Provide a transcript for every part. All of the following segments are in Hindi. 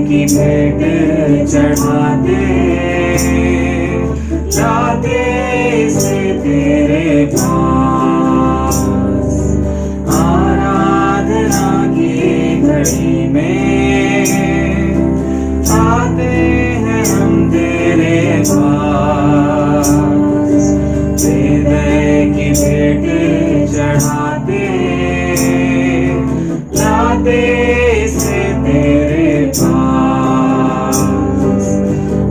की भेंट चढ़ाते लाते से तेरे पास। आराधना की घड़ी में आते हैं हम तेरे पास। हृदय की भेंट चढ़ाते लाते से तेरे पास।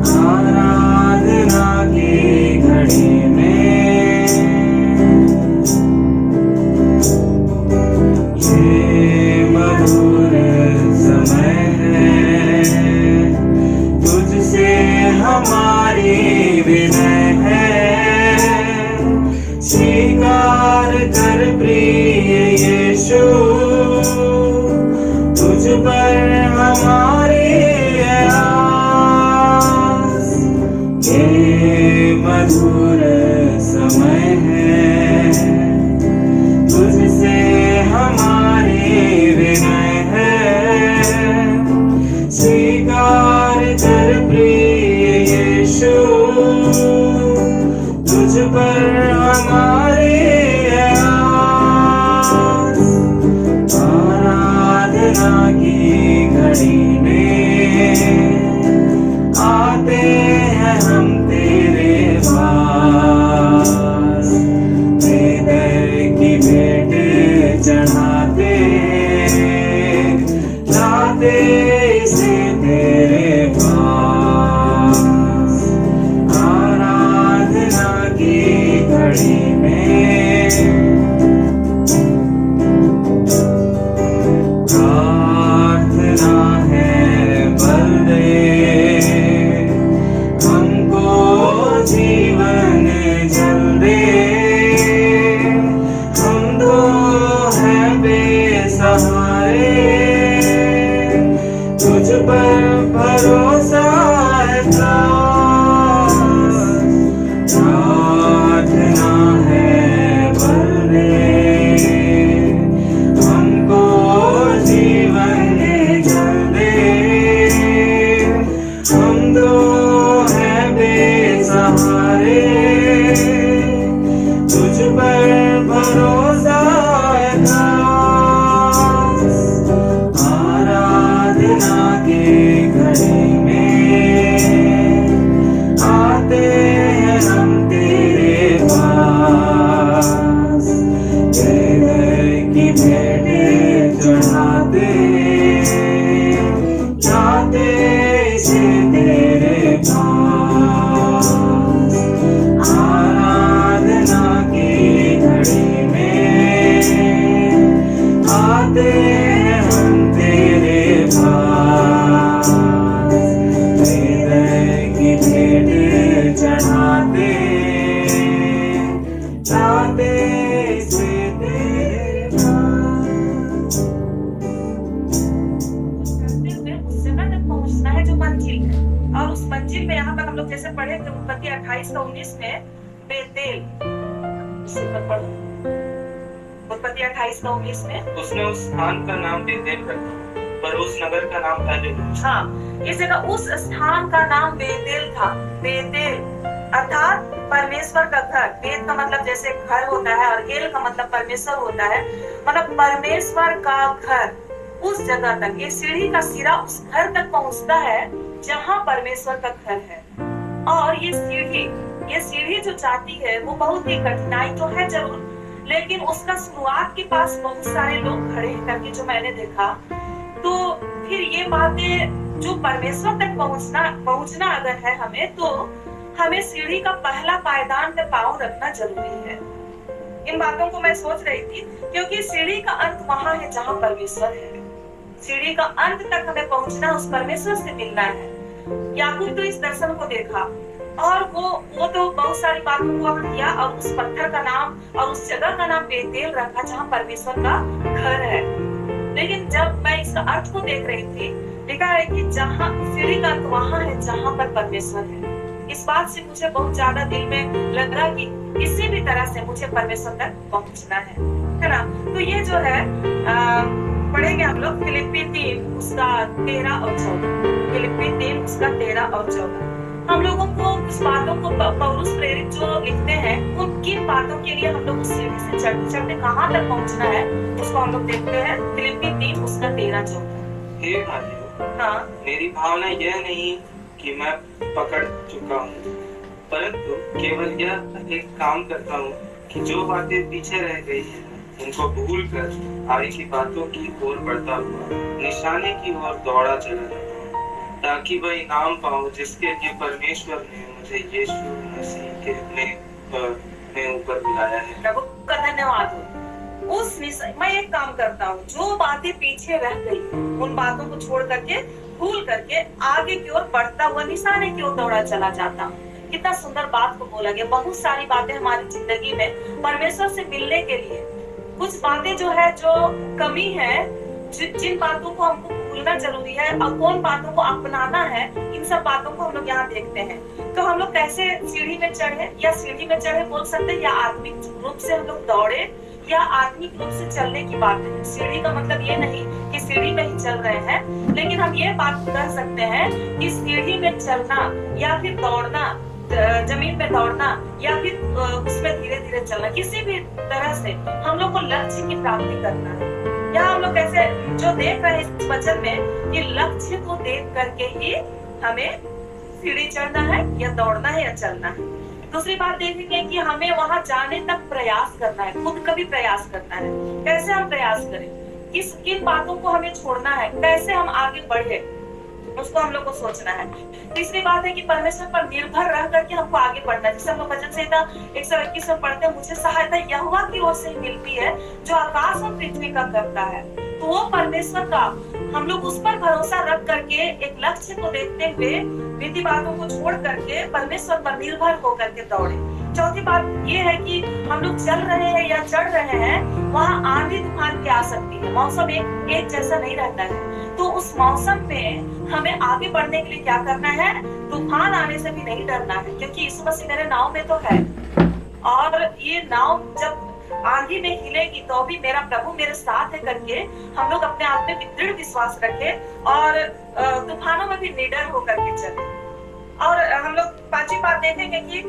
आराधना की घड़ी में ये मधुर समय है, तुझसे हमारी विनय है। स्वीकार कर प्रिय यीशु, तुझ पर हमारी आस। ये मधुर समय है, तुझसे हमारी विनय है। स्वीकार कर प्रिय यीशु, तुझ पर हमारी आस। आराधना की घड़ी में आते हैं हम तेरे पास। हृदय की भेंट चढ़ाते लाते से तेरे पास। आराधना की घड़ी में प्रार्थना है बल दे हमको, जीवन जल दे। हम तो हैं बेसहारे, तुझ पर भरोसा है खास। प्रार्थना है बल दे हमको, जीवन जल दे। हम तो हैं बेसहारे, तुझ पर भरोसा है खास। आराधना की घड़ी में आते हैं हम तेरे पास। हृदय की भेंट चढ़ाते जाते से तेरे पास। आराधना की घड़ी में आते हैं हम तेरे पास। हृदय की भेंट चढ़ाते जाते से तेरे पास। उस जगह तक पहुंचना है जो मंजिल है, और उस मंजिल में यहाँ पर हम लोग जैसे पढ़े थे उत्पत्ति 28:19 में बेतेल। उससे पर पढ़ो उत्पत्ति 28:19 में उसने उस स्थान का नाम बेतेल रखा, पर उस नगर का नाम एल। हाँ, इस जगह उस स्थान का नाम बेतेल था। बेतेल अर्थात परमेश्वर का घर। बेत का मतलब जैसे घर होता है और एल का मतलब परमेश्वर होता है, मतलब परमेश्वर का घर। उस जगह तक ये सीढ़ी का सिरा उस घर तक पहुंचता है जहां परमेश्वर का घर है। और ये सीढ़ी जो जाती है वो बहुत ही कठिनाई तो है जरूर, लेकिन उसका शुरुआत के पास बहुत सारे लोग खड़े हैं करके जो मैंने देखा। तो फिर ये बातें जो परमेश्वर तक पहुंचना अगर है हमें, तो हमें सीढ़ी का पहला पायदान पे पांव रखना जरूरी है। इन बातों को मैं सोच रही थी क्योंकि सीढ़ी का अंत वहां है जहां परमेश्वर है। सीढ़ी का अंत तक हमें पहुंचना, उस परमेश्वर से मिलना है। याकूब तो इस दर्शन को देखा और वो तो बहुत सारी बातों को किया और उस पत्थर का नाम और उस जगह का नाम बेतेल रखा जहाँ परमेश्वर का घर है। लेकिन जब मैं इसका अर्थ को देख रही थी, लिखा है कि जहाँ सीढ़ी का अंत वहां है जहाँ पर परमेश्वर है। इस बात से मुझे बहुत ज्यादा दिल में लग रहा कि किसी भी तरह से मुझे परमेश्वर तक पहुंचना है ना। तो ये जो है पढ़ेंगे हम लोग फिलिप्पी 3 उसका 13 और 14। उसका 13 और 14। हम लोगों को कुछ बातों को पौलुस प्रेरित जो लिखते हैं उनकी बातों के लिए हम लोग उस सीढ़ी से चढ़ते चढ़ते कहाँ तक पहुँचना है उसको हम लोग देखते हैं। फिलिप्पी 3 उसका 13-14। हे भाइयों, हाँ, मेरी भावना यह नहीं कि मैं पकड़ चुका हूँ, परंतु केवल यह एक काम करता हूँ कि जो बातें पीछे रह गई हैं उनको भूल कर आगे की बातों की ओर बढ़ता हुआ निशाने की ओर दौड़ा चला जाता हूँ, ताकि वह इनाम पाऊँ जिसके लिए परमेश्वर ने मुझे यीशु मसीह के में ऊपर बुलाया है। प्रभु का धन्यवाद हो। मैं एक काम करता हूँ, जो बातें पीछे रह गई उन बातों को छोड़ करके भूल करके आगे की ओर बढ़ता हुआ निशाने की ओर दौड़ा चला जाता हूँ। कितना सुंदर बात को बोला गया। बहुत सारी बातें हमारी जिंदगी में परमेश्वर से मिलने के लिए कुछ बातें जो है जो कमी है, जिन बातों को हमको भूलना जरूरी है और कौन बातों को अपनाना है, इन सब बातों को हम लोग यहाँ देखते हैं। तो हम लोग कैसे सीढ़ी में चढ़े, या सीढ़ी में चढ़े बोल सकते हैं, या आत्मिक रूप से हम लोग दौड़े, या आत्मिक रूप से चलने की बात है। सीढ़ी का मतलब ये नहीं कि सीढ़ी में ही चल रहे हैं, लेकिन हम ये बात कर सकते हैं कि सीढ़ी में चलना या फिर दौड़ना, जमीन पे दौड़ना या फिर उसमें धीरे धीरे चलना, किसी भी तरह से हम लोग को लक्ष्य की प्राप्ति करना है। यहाँ हम लोग कैसे जो देख रहे हैं इस वचन में कि लक्ष्य को देख करके ही हमें सीढ़ी चढ़ना है या दौड़ना है या चलना है। दूसरी बात देखेंगे कि हमें वहां जाने तक प्रयास करना है, खुद का भी प्रयास करना है। कैसे हम प्रयास करें, किन बातों को हमें छोड़ना है, कैसे हम आगे बढ़े, उसको हम लोग को सोचना है। तीसरी बात है कि परमेश्वर पर निर्भर रह करके हमको आगे बढ़ना है। जैसे हम लोग भजन संहिता 121 में पढ़ते हैं, मुझे सहायता यहोवा की ओर से मिलती है जो आकाश और पृथ्वी का करता है। तो वो परमेश्वर का हम लोग उस पर भरोसा रख करके एक लक्ष्य को देखते हुए रीति बातों को छोड़ करके परमेश्वर पर निर्भर होकर के दौड़े। चौथी बात ये है कि हम लोग चल रहे हैं या चढ़ रहे हैं, वहाँ आंधी तूफान की आ सकती है, मौसम एक जैसा नहीं रहता है। तो उस मौसम में हमें आगे बढ़ने के लिए क्या करना है, तूफान आने से भी नहीं डरना है, क्योंकि यीशु मसीह मेरे नाव में तो है। और ये नाव जब आंधी में हिलेगी तो भी मेरा प्रभु मेरे साथ है करके हम लोग अपने आप में दृढ़ विश्वास रखें और तूफानों में भी निडर होकर के चले। और हम लोग पांचवी बात देखेंगे कि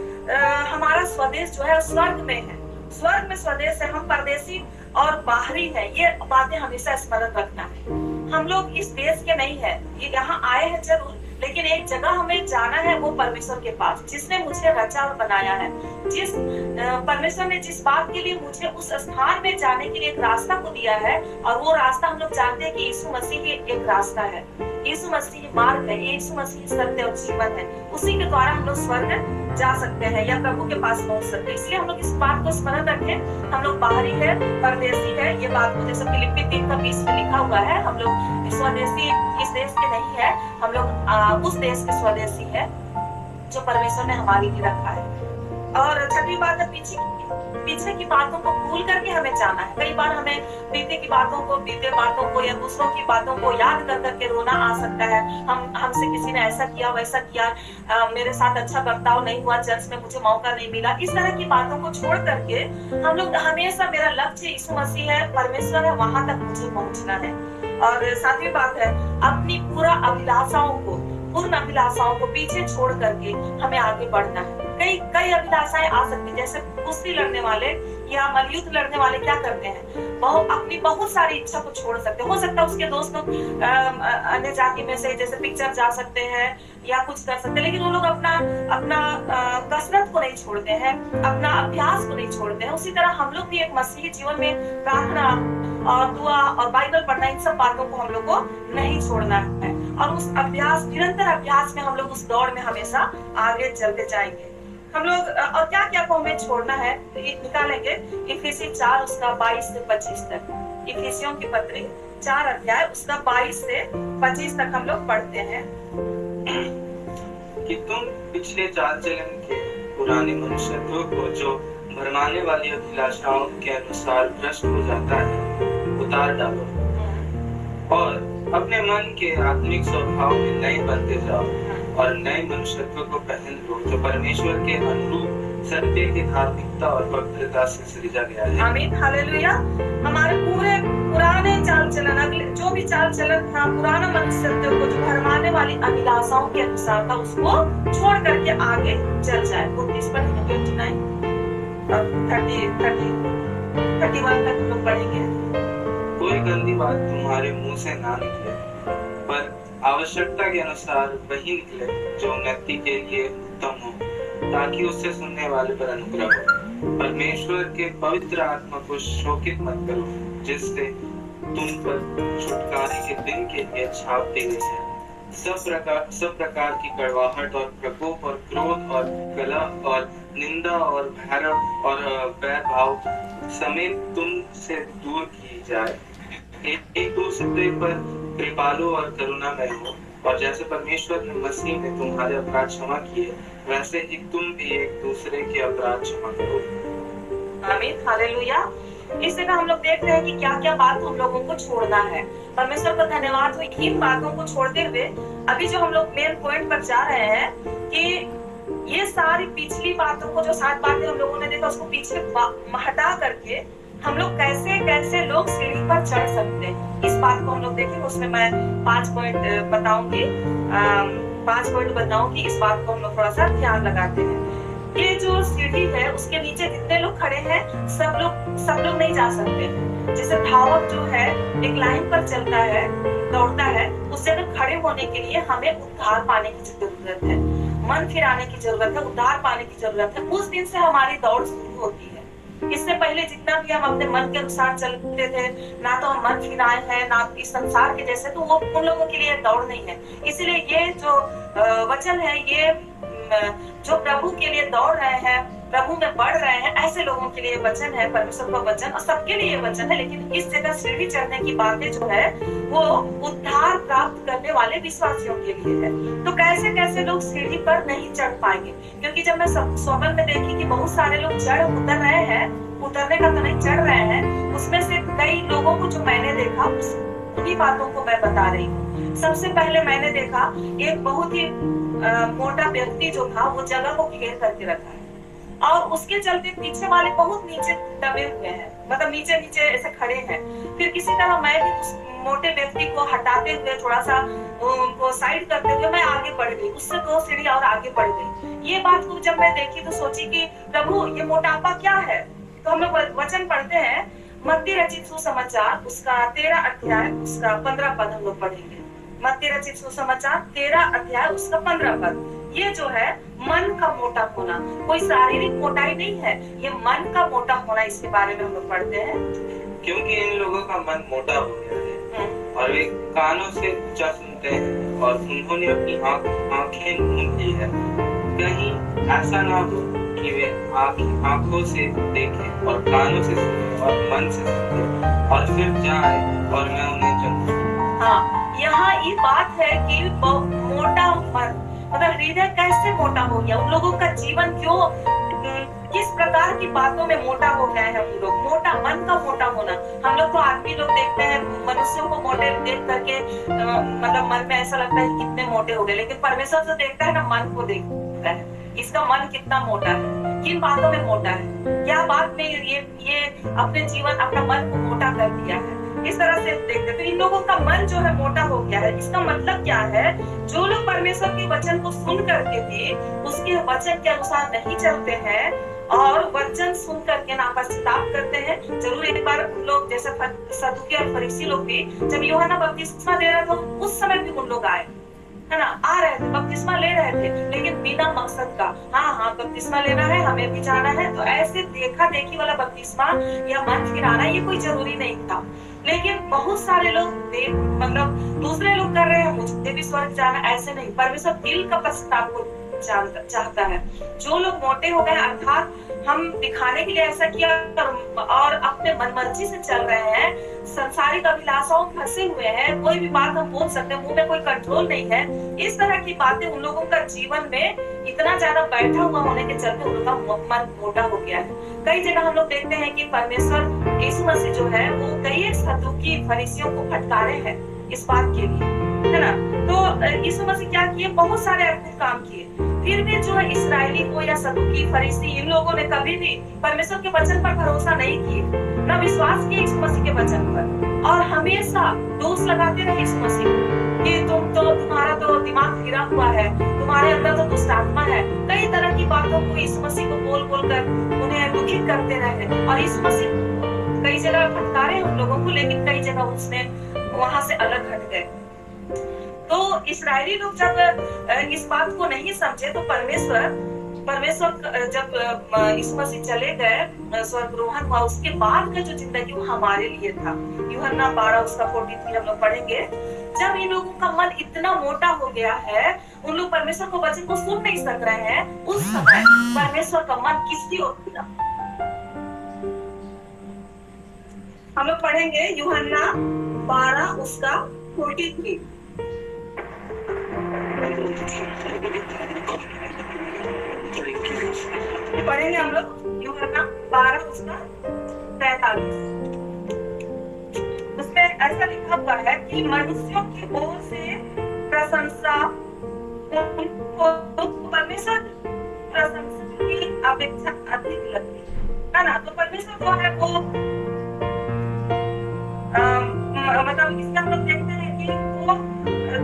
हमारा स्वदेश जो है स्वर्ग में है। स्वर्ग में स्वदेश है, हम परदेशी और बाहरी है, ये बातें हमेशा स्मरण रखना है। हम लोग इस देश के नहीं है, ये यहाँ आए हैं जरूर, लेकिन एक जगह हमें जाना है, वो परमेश्वर के पास जिसने मुझे रचा और बनाया है। जिस परमेश्वर ने जिस बात के लिए मुझे उस स्थान में जाने के लिए एक रास्ता को दिया है, और वो रास्ता हम लोग जानते हैं कि यीशु मसीह ही एक रास्ता है, यीशु मसीह मार्ग है, यीशु मसीह सत्य और जीवन है। उसी के द्वारा हम लोग स्वर्ग जा सकते हैं या प्रभु के पास पहुंच सकते हैं। इसलिए हम लोग इस बात को स्मरण रखें, हम लोग बाहरी है, परदेशी है, ये बात को जैसे फिलिप्पी 3:20 में लिखा हुआ है, हम लोग स्वदेशी इस देश के नहीं है, हम लोग उस देश के स्वदेशी है जो परमेश्वर ने हमारे लिए रखा है। और छठी बात है, पीछे की बातों को भूल करके हमें जाना है। कई बार हमें बीते बातों को या दूसरों की बातों को याद कर करके रोना आ सकता है। हमसे किसी ने ऐसा किया वैसा किया, मेरे साथ अच्छा बर्ताव नहीं हुआ, चर्च में मुझे मौका नहीं मिला, इस तरह की बातों को छोड़ करके हम लोग हमेशा मेरा लक्ष्य यीशु मसीह है, परमेश्वर है, वहां तक मुझे पहुंचना है। और सातवीं बात है, अपनी पूर्ण अभिलाषाओं को पीछे छोड़ करके हमें आगे बढ़ना है। कई अभिलाषाएं आ सकती है, जैसे कुश्ती लड़ने वाले या मल्लयुद्ध लड़ने वाले क्या करते हैं, अपनी बहुत सारी इच्छा को छोड़ सकते हैं। हो सकता है उसके दोस्त लोग अन्य जाति में से जैसे पिक्चर जा सकते हैं या कुछ कर सकते हैं, लेकिन वो लोग अपना कसरत को नहीं छोड़ते हैं, अपना अभ्यास को नहीं छोड़ते हैं। उसी तरह हम लोग भी एक मसीही जीवन में प्रार्थना और दुआ और बाइबल पढ़ना, इन सब बातों को हम लोग को नहीं छोड़ना है। और उस निरंतर अभ्यास में हम लोग उस दौड़ में हमेशा आगे चलते जाएंगे। हम लोग और क्या क्या को हमें छोड़ना है निकालेंगे। इफिसी 4 उसका 22 से 25 तक, इफिसियों की पत्री 4 अध्याय उसका 22 से 25 तक हम लोग पढ़ते हैं कि तुम पिछले चाल चलन के पुराने मनुष्यत्व को जो भरमाने वाली अभिलाषाओं के अनुसार भ्रष्ट हो जाता है उतार डालो और अपने मन के आत्मिक स्वभाव में नए बनते जाओ और नए मनुष्यत्व को पहन लो जो परमेश्वर के अनुरूप सत्य की धार्मिकता और पवित्रता से सृजा गया है। आमीन, हालेलुया। हमारे पूरे पुराने चाल चलन, अगले जो भी चाल चलन था, पुराना मनुष्यत्व को जो भरमाने वाली अभिलाषाओं के अनुसार था उसको छोड़ करके आगे चल जाए। 29 पर 29 और 31 तक हम लोग पढ़ेंगे। कोई गंदी बात तुम्हारे मुंह से ना निकले, पर आवश्यकता के अनुसार वही निकले जो उन्नति के लिए उत्तम हो, ताकि उससे सुनने वाले पर अनुग्रह हो। परमेश्वर के पवित्र आत्मा को शोकित मत करो, जिससे तुम पर छुटकारे के दिन के लिए छाप दी गई है। सब प्रकार की कड़वाहट और प्रकोप और क्रोध और कलह और निंदा और भैरव और वैरभाव समेत तुमसे दूर की जाए। एक दूसरे पर कृपालु और करुणामय हो, और जैसे परमेश्वर ने मसीह में तुम्हारे अपराध क्षमा किए, वैसे ही तुम भी एक दूसरे के अपराध क्षमा करो। आमीन, हालेलुया। इस जगह हम लोग देख रहे हैं कि क्या क्या बात हम लोगों को छोड़ना है। परमेश्वर का धन्यवाद हो इन बातों को छोड़ते हुए अभी जो हम लोग मेन पॉइंट पर जा रहे हैं कि ये सारी पिछली बातों को, जो 7 बातें हम लोगों ने देखा, उसको पीछे हटा करके हम लोग कैसे कैसे लोग सीढ़ी पर चढ़ सकते हैं, इस बात को हम लोग देखेंगे। उसमें मैं 5 पॉइंट बताऊंगी, 5 पॉइंट बताऊंगी। इस बात को हम लोग थोड़ा सा ध्यान लगाते हैं। ये जो सीढ़ी है उसके नीचे जितने लोग खड़े हैं सब लोग नहीं जा सकते हैं। जैसे धावक जो है एक लाइन पर चलता है, दौड़ता है, उस जगह खड़े होने के लिए हमें उद्धार पाने की जरूरत है, मन फिराने की जरूरत है, उद्धार पाने की जरूरत है। उस दिन से हमारी दौड़ शुरू होती है। इससे पहले जितना भी हम अपने मन के अनुसार चलते थे, ना तो हम मन फिराए हैं, ना इस संसार के जैसे, तो वो उन लोगों के लिए दौड़ नहीं है। इसीलिए ये जो वचन है, ये जो प्रभु के लिए दौड़ रहे हैं, प्रभु में बढ़ रहे हैं, ऐसे लोगों के लिए वचन है, परमेश्वर का वचन, और सबके लिए वचन है। लेकिन इस जगह सीढ़ी चढ़ने की बातें जो है वो उद्धार प्राप्त करने वाले विश्वासियों के लिए है। तो कैसे कैसे लोग सीढ़ी पर नहीं चढ़ पाएंगे, क्योंकि जब मैं स्वप्न में देखी कि बहुत सारे लोग चढ़ उतर रहे हैं, उतरने का तो नहीं, चढ़ रहे हैं, उसमें से कई लोगों को जो मैंने देखा उन्हीं बातों को मैं बता रही हूँ। सबसे पहले मैंने देखा एक बहुत ही मोटा व्यक्ति जो था, वो जगह को घेर करके रखा है और उसके चलते पीछे वाले बहुत नीचे दबे हुए हैं, मतलब नीचे नीचे ऐसे खड़े हैं। फिर किसी तरह मैं भी उस मोटे व्यक्ति को हटाते हुए, थोड़ा सा उनको साइड करते हुए मैं आगे बढ़ गई, उससे 2 सीढ़ी और आगे बढ़ गई। ये बात को जब मैं देखी तो सोची कि प्रभु ये मोटापा क्या है। तो हम लोग वचन पढ़ते हैं, मत्ती रचित सुसमाचार उसका 13 अध्याय उसका 15 पद हम लोग पढ़ेंगे। मत्ती रचित सुसमाचार 13 अध्याय उसका 15 पद। ये जो है मन का मोटा होना, कोई शारीरिक मोटाई नहीं है, ये मन का मोटा होना, इसके बारे में हम लोग पढ़ते हैं। क्योंकि इन लोगों का मन मोटा हो गया है और वे कानों से ऊंचा सुनते हैं और उन्होंने अपनी आंखें मूंद ली है। कहीं ऐसा ना हो कि वे आंखों से देखें और कानों से सुने और मन से सुने और फिर जाए और मैं उन्हें चुनूं। हाँ, यहाँ ये बात है कि मोटा मन, मतलब हृदय कैसे मोटा हो गया, उन लोगों का जीवन क्यों, किस प्रकार की बातों में मोटा हो गए हैं उन लोग। मोटा मन का मोटा होना, हम लोग तो आदमी लोग देखते हैं मनुष्यों को मोटे देख करके मतलब मन में ऐसा लगता है कितने मोटे हो गए, लेकिन परमेश्वर जो देखता है ना, मन को देखता है, इसका मन कितना मोटा है, किन बातों में मोटा है, क्या बात में ये अपने जीवन, अपना मन को मोटा कर दिया है। इस तरह से देखते, तो इन लोगों का मन जो है मोटा हो गया है। इसका मतलब क्या है, जो लोग परमेश्वर के वचन को सुन करके भी उसके वचन के अनुसार नहीं चलते हैं और वचन सुन करके ना पश्चाताप करते हैं। जरूर एक बार लोग जैसे सदूकी और फरीसी लोग भी, जब यूहन्ना बपतिस्मा दे रहा था उस समय भी उन लोग आए, है ना, आ रहे थे, बपतिस्मा ले रहे थे, लेकिन बिना मकसद का, हाँ बपतिस्मा लेना है, हमें भी जाना है, तो ऐसे देखा देखी वाला बपतिस्मा या मन फिराना ये कोई जरूरी नहीं था। लेकिन बहुत सारे लोग मतलब दूसरे लोग कर रहे हैं, मुझे भी स्वर्ग जाना, ऐसे नहीं। परमेश्वर दिल का पश्चाताप को चाहता है। जो लोग मोटे हो गए, अर्थात हम दिखाने के लिए ऐसा किया और अपने मनमर्जी से चल रहे हैं, संसारिक अभिलाषाओं में फंसे हुए हैं, कोई भी बात हम बोल सकते हैं, मुंह में कोई कंट्रोल नहीं है, इस तरह की बातें उन लोगों का जीवन में इतना ज्यादा बैठा हुआ होने के चलते उनका मन मोटा हो गया है। कई जगह हम लोग देखते हैं कि परमेश्वर यीशु मसीह जो है वो कई सदूकी फरीसियों को फटकारे हैं इस बात के लिए, है ना। तो यीशु मसीह क्या किए, बहुत सारे अद्भुत काम किए, फिर भी जो है इस्राएली को या सदूकी फरीसी, इन लोगों ने कभी भी परमेश्वर के वचन पर भरोसा नहीं किए, न विश्वास किए यीशु मसीह के वचन पर, और हमेशा दोष लगाते रहे यीशु मसीह कि तुम्हारा तो गिरा हुआ है, तुम्हारे अंदर तो दुष्ट आत्मा है। कई तरह की बातों को यीशु मसीह को बोल बोल कर उन्हें दुखित करते रहे और यीशु मसीह कई जगह फटकारे उन लोगों को, लेकिन कई जगह उसने वहां से अलग हट गए। तो इस्राएली लोग जब इस बात को नहीं समझे तो परमेश्वर जब यीशु मसीह चले गए, स्वर्गरोहण हुआ, उसके बाद का जो जिंदगी वो हमारे लिए था। यूहन्ना 12 उसका 43 हम लोग पढ़ेंगे। जब इन लोगों का मन इतना मोटा हो गया है, उन लोग परमेश्वर को वचन को सुन नहीं सक रहे हैं, उस समय परमेश्वर का मन किसकी ओर था? हम लोग पढ़ेंगे यूहन्ना 12 उसका 43। पढ़ेंगे हम लोग यूहन्ना 12 उसका 43। उसमें ऐसा लिखा हुआ है कि मनुष्यों की ओर से प्रशंसा उनको परमेश्वर प्रशंसा की अपेक्षा अधिक लगती है ना। तो परमेश्वर जो है वो मतलब इसका हम लोग देखते हैं कि वो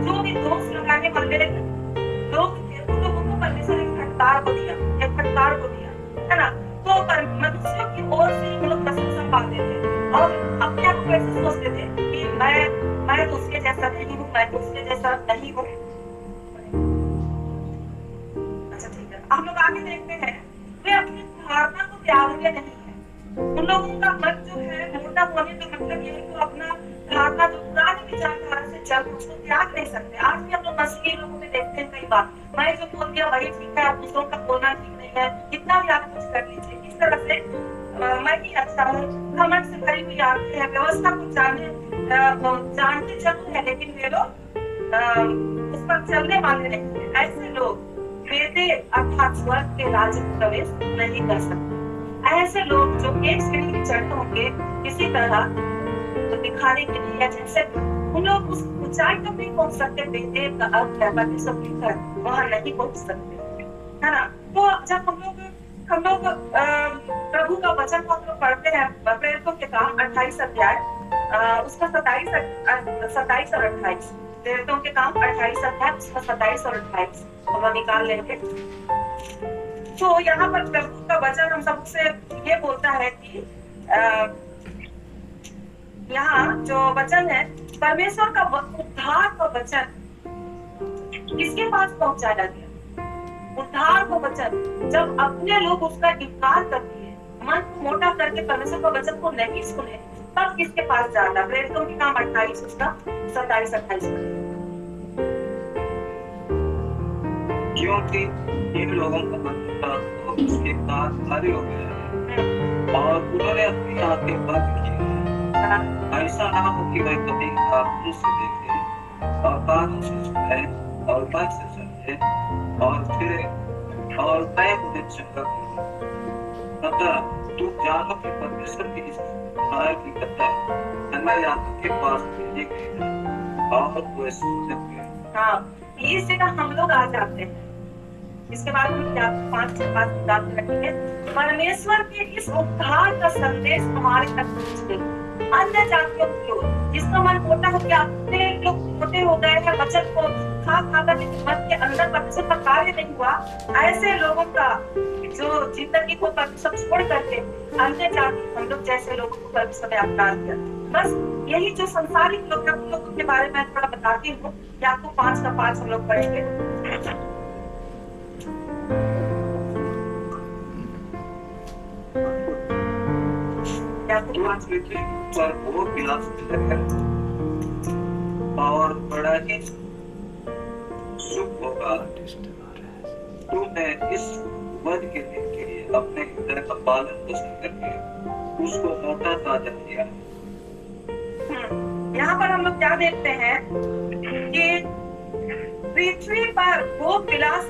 जो भी दोष लगाने वाले लोग थे उन लोगों को परमेश्वर एक फटकार को दिया है ना। तो मनुष्यों की ओर से हम लोग प्रशंसा पाते थे और अपने आप को ऐसे सोचते थे कि मैं तो उसके जैसा नहीं हूँ, मैं तो उसके जैसा नहीं हूँ। अच्छा ठीक है, हम लोग आगे देखते हैं वे अपनी धारणा को त्यागते नहीं है। उन लोगों का मन जो है मोटा होने का मतलब ये है कि अपना धारणा जो पुरानी विचारधारा से चल उसको त्याग नहीं सकते। आज भी हम लोग मसीही लोगों में देखते हैं कई बार, मैं जो बोल दिया वही ठीक है, दूसरों का बोलना ठीक नहीं है, कितना भी आप कुछ कर लीजिए, इस तरह से मैं ही अच्छा हूँ, घमंड से भरी हुई आदतें हैं, व्यवस्था को जानते जरूर है लेकिन वे लोग उस पर चलने वाले नहीं है। ऐसे लोग बेटे अर्थात स्वर्ग के राज्य में प्रवेश नहीं कर सकते। ऐसे लोग जो एक सीढ़ी पे चढ़ते होंगे किसी तरह तो दिखाने के लिए, जैसे उन लोग उस ऊंचाई तक नहीं पहुंच सकते, बेटे का अर्थ है परमेश्वर लिखकर वहां नहीं पहुंच सकते, है ना। तो जब हम लोग प्रभु का वचन को हम लोग पढ़ते हैं, प्रेरितों के काम 28 अध्याय उसका 27 और 28, प्रेरितों के काम 28 अध्याय उसका 27 और 28 हम निकाल लेंगे। तो यहाँ पर प्रभु का वचन हम सबसे ये बोलता है कि यहाँ जो वचन है परमेश्वर का उद्धार का वचन किसके पास पहुंचाया गया? उद्धार का वचन जब अपने लोग उसका इनकार कर दिए, मन को मोटा करके परमेश्वर का वचन को नहीं सुने, तब किसके पास जाना? प्रेरितों के काम 28 उसका 27-28। क्योंकि इन लोगों का मन उसके साथ भारी हो गया है और उन्होंने अपनी आंखें बंद की है। ऐसा ना हो कि वह कभी आंखों से देखे और कानों से सुने और मन से समझे और फिरे और मैं उन्हें चंगा करूं। अतः तुम जानो कि परमेश्वर की इस सहायता की कथा हमारे आंखों के पास भेजी गई है और वो सुन सकते। हाँ, इस जगह हम लोग आ जाते हैं। इसके बाद हम 5 बात याद रखेंगे। परमेश्वर के इस उद्धार का संदेश हमारे तक पहुंच गई। अन्य जातियों की ओर जिसका मन मोटा हो गया, अपने लोग मोटे हो गए हैं, वचन को खा कर मन के अंदर परमेश्वर का कार्य नहीं हुआ, ऐसे लोगों का जो जिंदगी को परमेश्वर छोड़ करके अन्य जाति हम लोग जैसे लोगों को परमेश्वर ने अपना दिया। बस यही जो संसारिक लोग हैं उन लोगों के बारे में थोड़ा बताती हूँ कि आपको 5 का 5 हम लोग पढ़ेंगे। पर वो विलास और बड़ा ही सुख होगा। तुमने इस वध के दिन के लिए अपने हृदय का पालन पोषण करके उसको मोटा ताजा किया। यहाँ पर हम लोग क्या देखते हैं कि पृथ्वी पर वो विलास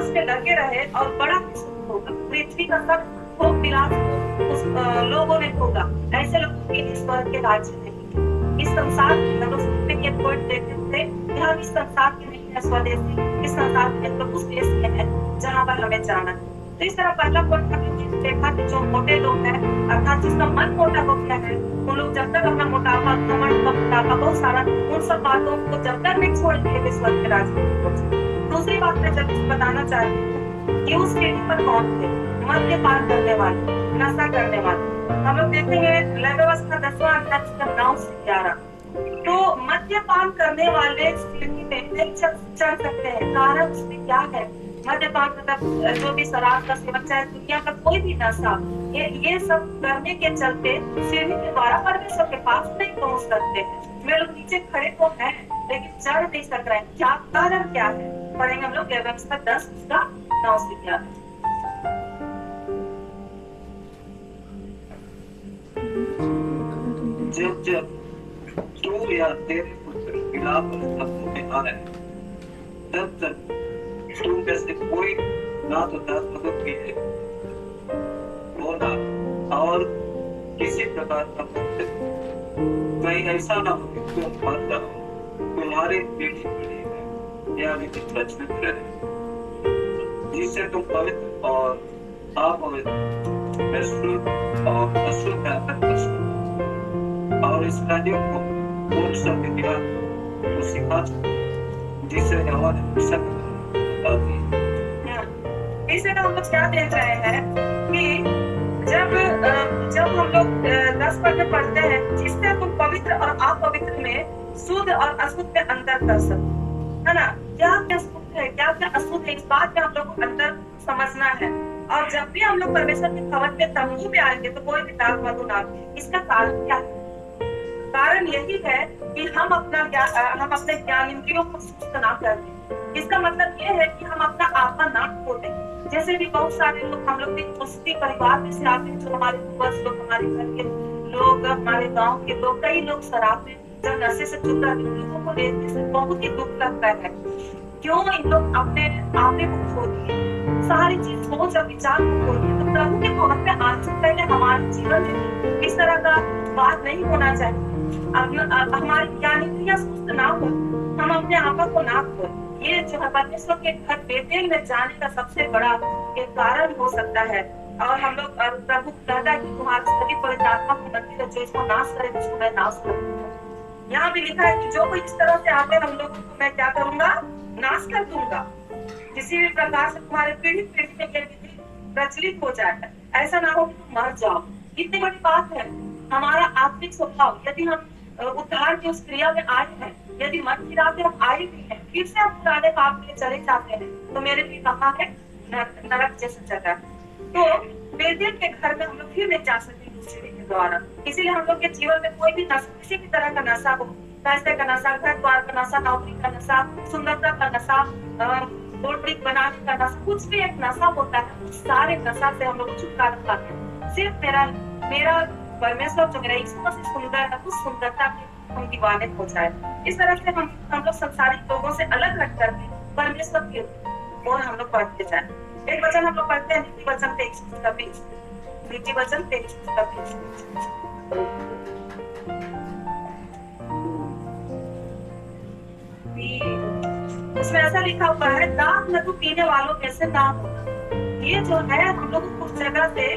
में लगे रहे और बड़ा सुख होगा। पृथ्वी का सब वो विलास उस लोगों ने होगा। ऐसे लोगों के स्वर्ग के राज्य नहीं। इस संसार में लोग में ये पॉइंट देते थे कि हम इस संसार के नहीं है, स्वदेशी। इस संसार में लोग उस देश में है जहाँ पर हमें जाना है। तो इस तरह पहला पॉइंट हम देखा कि जो मोटे लोग हैं अर्थात जिसका मन मोटा हो गया है, वो लोग जब तक अपना मोटापा, घमंड का मोटापा बहुत सारा उन सब बातों को जब तक नहीं छोड़ेंगे वे स्वर्ग के राज्य में नहीं पहुंचेंगे। दूसरी बात मैं जब बताना चाहती हूँ कि उस सीढ़ी पर कौन थे? मद्यपान करने वाले, नशा करने वाले। हम लोग देखेंगे लय व्यवस्था 10वां अध्याय उसका 9 से 11। तो मद्यपान करने वाले सीढ़ी पे नहीं चढ़ सकते हैं। कारण उसमें क्या है? मद्यपान मतलब जो भी शराब का सेवन, चाहे दुनिया का कोई भी नशा, ये सब करने के चलते सीढ़ी के द्वारा परमेश्वर के पास नहीं पहुंच सकते हैं। वे लोग नीचे खड़े तो हैं लेकिन चढ़ नहीं सक रहे हैं। क्या कारण क्या है? पढ़ेंगे हम लोग लय व्यवस्था 10 उसका 9 से 11। जब जब तू या तेरे पुत्र खिलाफ शब्दों में आ रहे तब तक तुम में से कोई ना तो 10 मदद कीजिए होना और किसी प्रकार का पुत्र कहीं ऐसा ना हो कि तुम मर जाओ, तुम्हारी पीढ़ी पीढ़ी या भी प्रचलित रहे, जिससे तुम पवित्र और अपवित्र, अशुद्ध और अशुद्ध और इसराइलियों को उन सब विधियां को सिखा जिससे यहोवा ने मूसा को बता दी। इसे हम लोग क्या देख रहे हैं कि जब हम लोग 10 पद में पढ़ते हैं, जिससे तुम पवित्र और अपवित्र में, शुद्ध और अशुद्ध में अंतर कर सको, है ना? क्या क्या शुद्ध है, क्या क्या अशुद्ध है, इस बात में हम लोग को अंतर समझना है। और जब भी हम लोग परमेश्वर के भवन में तंबू में आएंगे तो कोई भी दाग मत ना। इसका कारण क्या है? कारण यही है कि हम अपने ज्ञान इंद्रियों को सुस्त ना कर दें। इसका मतलब ये है कि हम अपना आत्मा ना खो दें। जैसे भी बहुत सारे लोग, हम लोग भी मुस्लिम परिवार में से आते हैं, जो हमारे पूर्वज लोग, हमारे घर के लोग, हमारे गांव के लोग, कई लोग शराब में जब नशे से चूक जाते हैं, लोगों को देखने से बहुत ही दुख लगता है। क्यों इन लोग अपने आपे को खो दिए, सारी चीज सोच और विचार को खो दिए। तो प्रभु के भवन में आने से पहले हमारे जीवन में इस तरह का बात नहीं होना चाहिए। हमारी ज्ञान इंद्रियां सुस्त ना हो, हम अपने आपा को ना खो। ये जो है परमेश्वर के घर बेतेल में जाने का सबसे बड़ा एक कारण हो सकता है। और हम लोग प्रभु कहता है कि तुम्हारे सभी पवित्र आत्मा को मंदिर है, जो इसको नाश करे उसको मैं नाश करूंगा। यहाँ भी लिखा है कि जो कोई इस तरह से आते हैं हम लोगों को मैं क्या करूंगा? नाश कर दूंगा। किसी भी प्रकार से तुम्हारे पीढ़ी पीढ़ी में ये विधि प्रचलित हो जाए, ऐसा ना हो कि तुम मर जाओ। इतनी बड़ी बात है। हमारा आत्मिक स्वभाव, यदि हम उद्धार की उस क्रिया में आए हैं, यदि मन फिराते हम आए भी हैं, फिर से हम पुराने पाप में चले जाते हैं, तो मेरे लिए कहाँ है? नरक जैसा जगह। तो बेतेल के घर में हम लोग फिर नहीं जा सकते दूसरे के द्वारा। इसीलिए हम लोग के जीवन में कोई भी नशा, किसी भी तरह का नशा हो, पैसे का नशा, घर द्वार का नशा, नौकरी का नशा, सुंदरता का नशा, गोल्ड बनाने का नशा, कुछ भी एक नशा होता है, उस सारे नशा से हम लोग छुटकारा पाते हैं। सिर्फ मेरा परमेश्वर जो मेरा यीशु मसीह सुंदर है, उस सुंदरता के हम दीवाने हो जाए। इस तरह से हम लोग संसारिक लोगों से अलग हट करके परमेश्वर की ओर हम लोग बढ़ते जाए। एक वचन हम लोग पढ़ते हैं, नीति वचन 23:20, नीति वचन 23:20। उसमें ऐसा लिखा हुआ है, दाख न तो पीने वालों में से ना होना। ये जो है हम लोग उस जगह से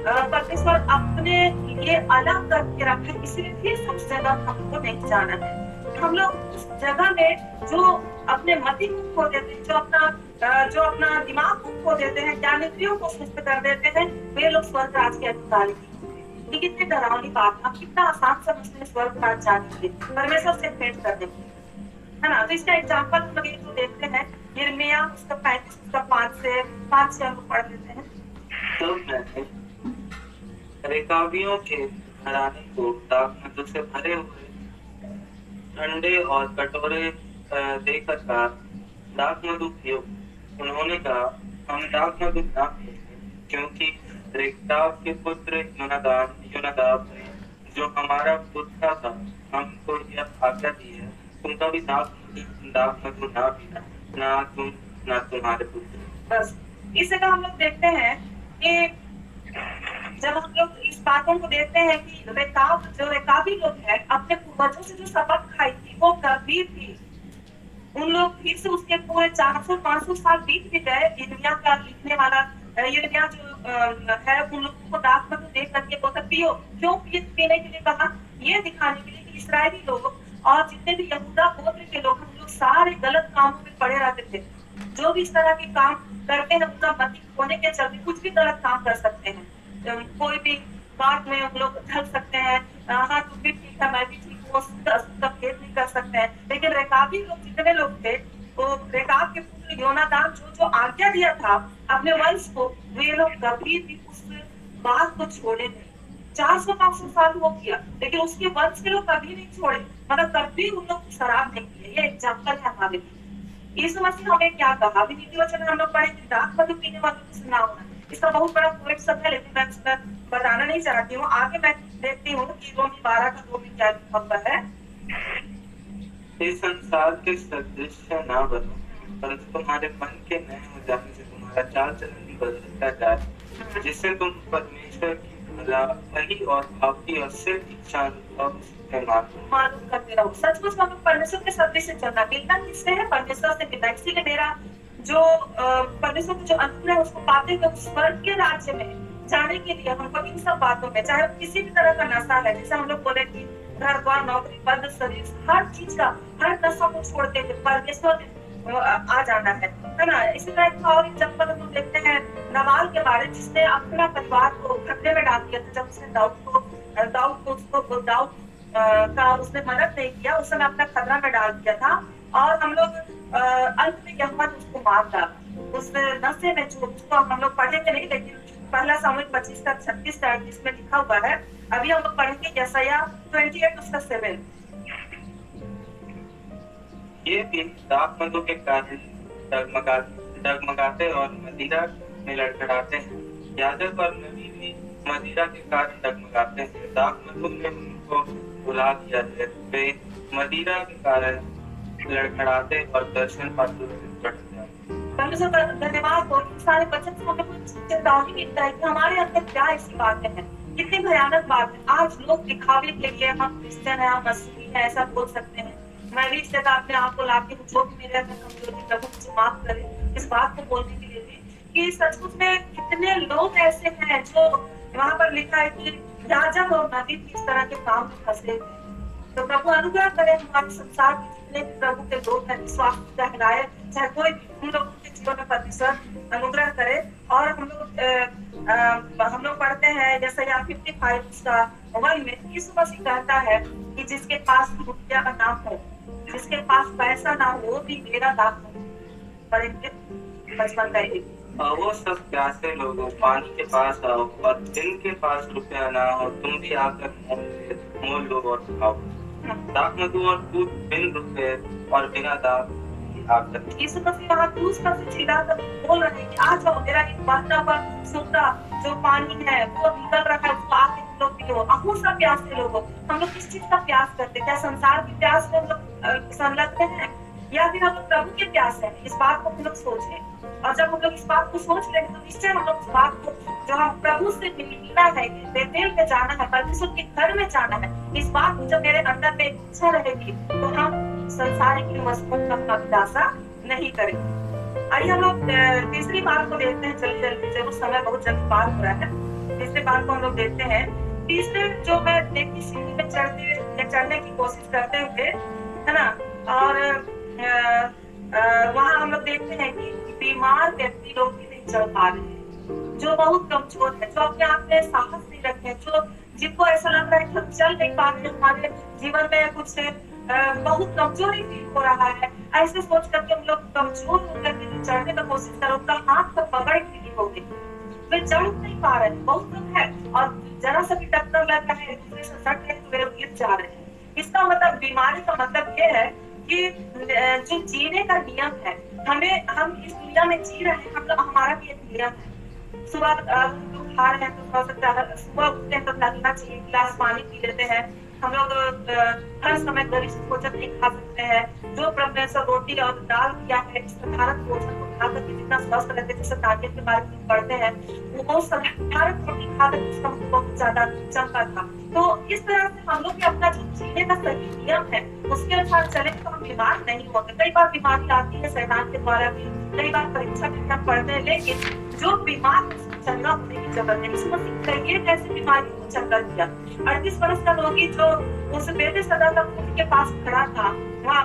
परमेश्वर अपने लिए अलग करके रखे, इसलिए फिर उस जगह हमको नहीं जाना है। हम लोग उस जगह में जो अपने मति को खो देते हैं, जो अपना दिमाग को खो देते हैं, ज्ञान इंद्रियों को सुस्त कर देते हैं, वे लोग स्वर्ग राज के अधिकारी हैं। ये कितनी डरावनी बात है। हम कितना आसान समझते हैं स्वर्ग राज जाने के लिए, परमेश्वर से भेंट करने के लिए, है ना? तो इसका एग्जाम्पल हम लोग तो देखते हैं, यिर्मयाह उसका 35 उसका 5 से हम पढ़ लेते हैं। तो मैंने रेकाबियों के घराने को दाखमधु से भरे हुए ठंडे और कटोरे देकर कहा, दाखमधु पियो। उन्होंने कहा, हम दाखमधु ना पिएंगे, क्योंकि रेकाब के पुत्र योनादाब जो हमारा पुत्र था, हमको यह आज्ञा दी है, तुम कभी दाखमधु ना पीना, ना तुम ना तुम्हारे पुत्र। बस इस जगह हम लोग देखते हैं कि जब हम लोग इस बातों को देखते हैं कि रेकाबी लोग हैं, अपने पूर्वजों से जो शपथ खाई थी वो कभी थी। उन लोग फिर से उसके पूरे 400-500 साल बीत भी गए। यिर्मयाह का लिखने वाला यिर्मयाह जो है उन लोगों को दाख मधु देख करके बोलता पियो। क्यों पीने के लिए कहा? ये दिखाने के लिए कि इस्राएली लोग और जितने भी यहूदा गोत्र के लोग हम लोग सारे गलत कामों में पड़े रहते थे। जो भी इस तरह के काम करते हैं उनका मति होने के चलते कुछ भी गलत काम कर सकते हैं। कोई भी बात में हम लोग ढल सकते हैं। हाँ तू भी ठीक है मैं भी ठीक हूँ, उसका भेद नहीं कर सकते हैं। लेकिन रेकाबी लोग जितने लोग थे वो रेकाब के पुत्र योनादाब जो आज्ञा दिया था अपने वंश को, वे लोग कभी भी उस बात को छोड़े नहीं। 400-500 साल हो गया लेकिन उसके वंश के लोग कभी नहीं छोड़े, मतलब कभी उन लोग शराब नहीं पिए। ये एग्जाम्पल है हमारे लिए। यीशु मसीह हमें क्या कहा? अभी नीति वचन में हम लोग पढ़ेंगे दाख मधु पीने वालों को सुना होना। इसका बहुत बड़ा पॉइंट सब है लेकिन मैं इसमें बताना नहीं चाहती हूँ। आगे मैं देखती हूँ कि रोमी 12 का 2 में क्या लिखा है। इस संसार के सदृश ना बनो, परंतु तुम्हारे मन के नए हो जाने से तुम्हारा चाल चलन भी बदलता जाए, जिससे तुम परमेश्वर की भली और भावी और सिर्फ इच्छा मालूम करते रहो। सचमुच हम लोग परमेश्वर के सदृश से चलना। मिलना किससे है? परमेश्वर से मिलना। इसीलिए मेरा जो परमेश्वर का जो अनुग्रह है उसको पाते हुए स्वर्ग के राज्य में जाने के लिए हमको इन सब बातों में, चाहे किसी भी तरह का नशा है, जैसे हम लोग बोले कि घर द्वार नौकरी पद शरीर हर चीज का हर नशा को छोड़ते हुए परमेश्वर आ जाना है ना। इसी तरह और एग्जाम्पल हम देखते हैं नबाल के बारे, जिसने अपना परिवार को खतरे में डाल दिया था। जब उसने दाऊद का उसने मदद नहीं किया, उस समय अपना खतरा में डाल दिया था और हम लोग अंत में यहोवा ने उसको मार डाला उस नशे में। जो उसको हम लोग पढ़ेंगे नहीं लेकिन पहला सामुएल 25 का 36-38 में लिखा हुआ है। अभी हम लोग पढ़ेंगे यशायाह 28 उसका 7। ये दिन दाख मधु के कारण डगमगाते और मदिरा में लड़खड़ाते हैं। याजक और नबी भी मदिरा के कारण डगमगाते हैं। दाख मधु ने उनको बुला दिया है, वे मदिरा के कारण लड़खड़ाते और दर्शन पात्र बढ़ते हैं। परमेश्वर का धन्यवाद हो। सारे बचन से हमें कुछ चेतावनी मिलता है कि हमारे अंदर क्या ऐसी बातें हैं, कितनी भयानक बात है। आज लोग दिखावे के लिए हम क्रिश्चियन है, हम मसीही है, ऐसा बोल सकते हैं। मैं भी इससे अपने आप को लाती हूँ, जो भी मेरे अंदर कमजोरी प्रभु मुझे माफ करे इस बात को बोलने के लिए भी कि सचमुच में कितने लोग ऐसे हैं जो वहाँ पर लिखा है कि याजक और नबी इस तरह के काम में फंसे हैं। तो प्रभु अनुग्रह करे हमारे संसार में जितने भी प्रभु के लोग हैं, विश्वास कहलाए चाहे कोई उन लोगों के जीवन में परमेश्वर अनुग्रह करे। और हम लोग पढ़ते हैं जैसे 55 का 1 में यीशु मसीह कहता है कि जिसके पास रुपया का नाम हो, जिसके पास पैसा ना हो, वो भी मेरा दाख पढ़ेंगे 55 का 1। वो सब प्यासे लोगों पानी के पास आओ और जिनके पास रुपया ना हो तुम भी आकर मोल लो और खाओ। दाख मधु और दूध बिन रुपए और बिना दाग आकर। यीशु मसीह वहाँ क्रूस पर से चिल्लाकर बोल रहे हैं कि आ जाओ, मेरा एक बहता हुआ सूखा जो पानी है वो निकल रहा है, उसको आके तुम लोग पियो। अहू सब प्यासे लोगों, हम लोग किस चीज का प्यास करते हैं? क्या संसार की प्यास में हम लोग संलग्न हैं या फिर हम लोग प्रभु के प्यास है? इस बात को हम लोग सोचें। और जब हम लोग इस बात को सोच लेंगे तो निश्चय हम लोग इस बात को जो हम प्रभु से मिलना है, बेतेल पे जाना है, परमेश्वर के घर में जाना है, इस बात को जब मेरे अंदर में इच्छा रहेगी तो हम संसारिक वस्तुओं का अभिलाषा नहीं करेंगे। आइए हम लोग तीसरी बात को देखते हैं जल्दी जल्दी, जब समय बहुत जल्दी पार हो रहा है। तीसरी बात को हम लोग देखते हैं। तीसरे जो मैं देखी सीढ़ी में चढ़ने की कोशिश करते हुए है ना, और वहाँ हम लोग देखते हैं कि बीमार व्यक्ति लोग भी नहीं चल पा रहे हैं, जो बहुत कमजोर है, जो अपने आप में साहस नहीं रखते, जो जिनको ऐसा लग रहा है कि हम चल नहीं पा रहे, हमारे जीवन में कुछ बहुत कमजोरी फील हो रहा है, ऐसे सोच करके हम लोग कमजोर होकर के चढ़ने की कोशिश करो, उनका हाथ पर पकड़ ली होगी, वे चढ़ नहीं पा रहे, बहुत लोग है और जरा सा भी टक्कर लग रहा है, दूसरे से सट है तो वे गिर जा रहे हैं। इसका मतलब बीमारी का मतलब ये है कि जो जीने का नियम है, हम इस दुनिया में जी रहे हैं, हमारा भी एक नियम है। सुबह खा रहे हैं तो सुबह उठते हैं तो लगना चाहिए, गिलास पानी पी लेते हैं। हम लोग हर समय गरिष्ठ भोजन नहीं खा सकते हैं। जो परमेश्वर रोटी और दाल दिया है, इस भारत भोजन को खाकर के जितना स्वस्थ रहते हैं, जैसे ताकत के बारे में पढ़ते हैं, वो सब भारत रोटी खाकर उसका बहुत ज्यादा चमका था। तो इस तरह से हम लोग भी अपना जो जीने का सही नियम है उसके अनुसार चले तो हम बीमार नहीं होते। कई बार बीमारी आती है शैतान के द्वारा भी, कई बार परीक्षा में हम पढ़ते हैं, लेकिन जो बीमार है उसको चंगा होने की जरूरत है। यीशु मसीह कई ऐसी बीमारी को चंगा किया। 38 वर्ष का रोगी जो उस बेटे सदा तक उनके पास खड़ा था, वहाँ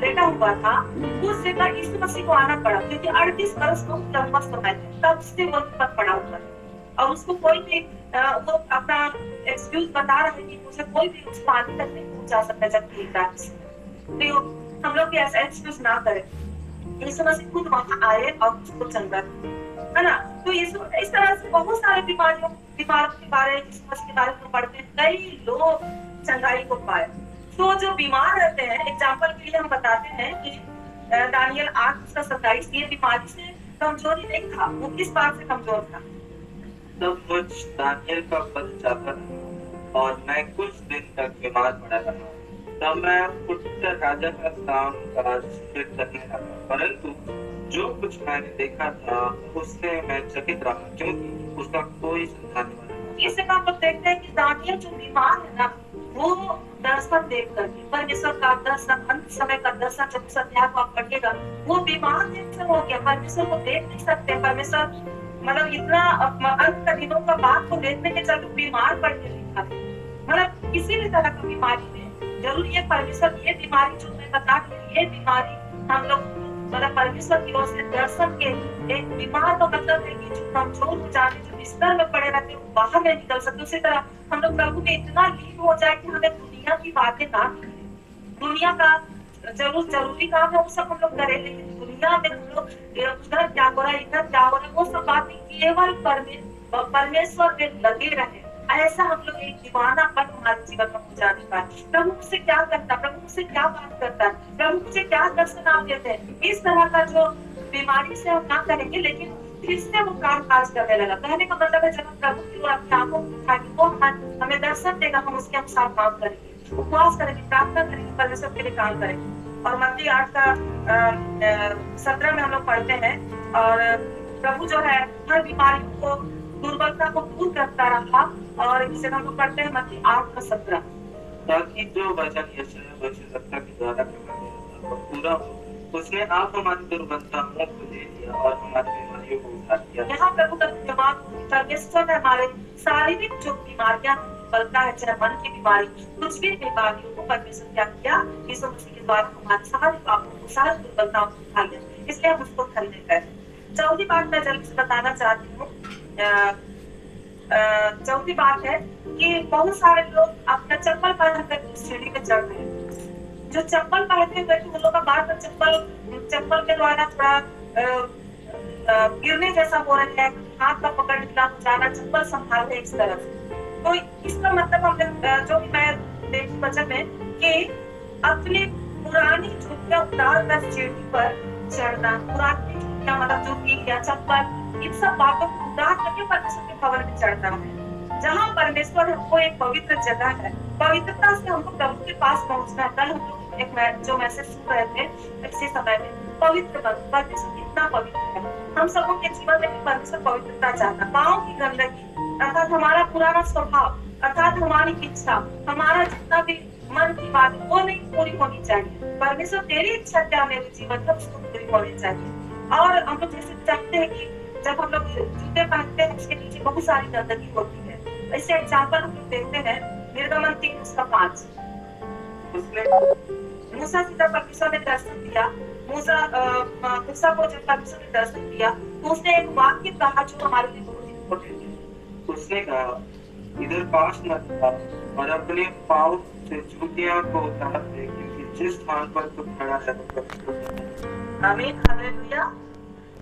लेटा हुआ था, उस जगह यीशु मसीह को आना पड़ा क्योंकि 38 वर्ष बहुत लंबा समय है, तब से वो पर पड़ा हुआ है और उसको कोई भी वो अपना एक्सक्यूज बता रहे कि मुझे कोई भी उस पानी तक नहीं पहुंचा सकता जब तो हम लोग भी ऐसा एक्सक्यूज ना करें। यीशु मसीह खुद वहां आए और उसको चंगा है ना। तो यीशु इस तरह से बहुत सारे बीमारियों के बारे में यीशु मसीह के बारे में पढ़ते हैं, कई लोग चंगाई को पाए। तो जो बीमार रहते हैं, एग्जाम्पल के लिए हम बताते हैं कि दानियल 8:27 ये बीमारी से कमजोरी नहीं था, वो किस बात से कमजोर था? तब मुझ दानियल का पद जाता रहा और मैं कुछ दिन तक बीमार पड़ा रहा। तब मैं उठकर राजा का काम काज फिर करने लगा, परंतु जो कुछ मैंने देखा था उससे मैं चकित रहा क्योंकि उसका कोई समझाने वाला नहीं। इसे हम लोग देखते हैं कि दानियल जो बीमार है ना, वो दर्शन देख करके परमेश्वर का दर्शन, अंत समय का दर्शन जब उस अध्याय को आप पढ़िएगा, वो बीमार देख हो गया, परमेश्वर को देख नहीं सकते। परमेश्वर मतलब इतना अंत का दिनों का बात को देखने के चलते बीमार पड़ के लिखा है। मतलब किसी भी तरह की बीमारी में जरूर ये परमेश्वर, ये बीमारी जो मैं बता रही, ये बीमारी हम लोग मतलब परमेश्वर की ओर से दर्शन के एक बीमार का मतलब है कि जो कमजोर हो जाते, जो बिस्तर में पड़े रहते हैं, बाहर नहीं निकल सकते। उसी तरह हम लोग प्रभु में इतना लीन हो जाए कि हमें दुनिया की बातें ना करें, दुनिया का जरूरी काम है वो सब हम लोग करें, लेकिन दुनिया में हम लोग उधर क्या हो रहा है, इधर क्या हो रहा है, वो सब बातें केवल परमेश्वर में लगे रहे। ऐसा हम लोग एक दीवानापन हमारे जीवन में हो जाने का। प्रभु मुझसे क्या करता है, प्रभु मुझसे क्या बात करता है, प्रभु मुझे क्या दर्शन आप देते हैं, इस तरह का जो बीमारी से हम ना करेंगे, लेकिन फिर से वो काम काज करने लगा। कहने का मतलब है जब हम प्रभु की ओर अपनी आंखों को उठाएंगे, वो हमें दर्शन देगा, हम उसके अनुसार काम करेंगे, उपवास करेंगे, प्रार्थना करेंगे, परमेश्वर के लिए काम करेंगे। और मत्ती 8:17 में हम लोग पढ़ते हैं, और प्रभु जो है हर बीमारियों को, दुर्बलता को दूर करता रहा। और इसे हम लोग पढ़ते हैं मत्ती 8:17, ताकि जो वचन यशायाह भविष्यद्वक्ता के द्वारा कहा गया था वो पूरा हो। उसने आप हमारी दुर्बलताओं को ले लिया और हमारी बीमारियों को उठा लिया। यहाँ प्रभु का जवाब परमेश्वर हमारे शारीरिक जो बीमारियां दुर्बलता है, चाहे मन की बीमारी, कुछ भी बीमारियों को परमेश्वर क्या किया, यीशु मसीह के द्वारा हमारे सारे पापों को, सारी दुर्बलताओं को उठा लिया, इसलिए हम उसको धन्य करें। चौथी बात मैं जल्दी से बताना चाहती हूँ। चौथी बात है कि बहुत सारे लोग अपना चप्पल पहनकर सीढ़ी पे चढ़ रहे हैं। जो चप्पल पहनते हुए उन लोगों का बार चप्पल के द्वारा थोड़ा गिरने जैसा हो रहा है, हाथ का पकड़ निकाल जाना, चप्पल संभाल रहे इस तरह से। तो इसका मतलब हमने जो भी मैं देखी वचन में कि अपनी पुरानी जूतियां उतार कर सीढ़ी पर चढ़ना, पुरानी जूतियां मतलब जूती या चप्पल, इन सब बातों को उतार करके परमेश्वर के भवन में चढ़ना है, जहाँ परमेश्वर हमको एक पवित्र जगह है, पवित्रता से हमको प्रभु के पास पहुंचना है। कल हम लोग एक जो मैसेज सुन रहे थे इसी समय में, पवित्र परमेश्वर कितना पवित्र है। हम सबों के जीवन में परमेश्वर पवित्रता चाहता, पाँव की गंदगी अर्थात हमारा पुराना स्वभाव, अर्थात हमारी इच्छा, हमारा जितना भी मन की बात वो नहीं पूरी होनी चाहिए। परमेश्वर तेरी इच्छा क्या मेरे जीवन में, उसको पूरी होनी चाहिए। और हम लोग जैसे जानते हैं कि जब हम लोग जूते पहनते हैं उसके नीचे बहुत सारी गंदगी होती है। इससे एग्जाम्पल हम लोग देखते हैं निर्गमन 3:5। मूसा से जब परमेश्वर ने दर्शन दिया, मूसा को जब परमेश्वर ने दर्शन दिया तो उसने एक वाक्य कहा जो हमारे लिए बहुत इम्पोर्टेंट है। उसने कहा, इधर पास मत आ और अपने पाँव से जूतियां को उतार दे, क्योंकि जिस स्थान पर तू खड़ा है। आमीन, हालेलुया।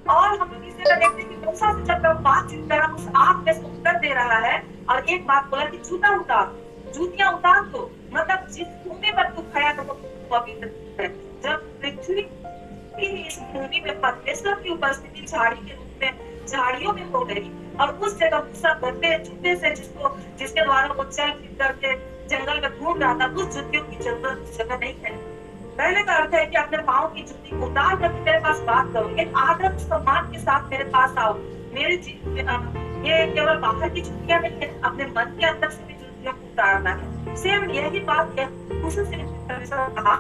और हम लोग इसे देखते हैं कि मूसा से जब बातचीत कर उस आग में से उत्तर दे रहा है और एक बात बोला कि जूता उतार, जूतियां उतार दो, मतलब जिस भूमि पर तू खड़ा है वो पवित्र है। जब पृथ्वी की इस भूमि में परमेश्वर की उपस्थिति झाड़ी के रूप में झाड़ियों में हो गई और उस जगह मूसा गंदे जूते से जिसके द्वारा वो चल फिर करके जंगल में घूम रहा था, उस जूतियों की जरूरत उस जगह नहीं है। पहले का अर्थ है कि अपने पाँव की जूती उतार कर मेरे पास बात करो, एक आदर सम्मान के साथ मेरे पास आओ। मेरी ये केवल बाहर की जूतियां नहीं है, अपने मन के अंदर से भी जूतियों को उतारना है। सेम यही बात है उसी से कहा,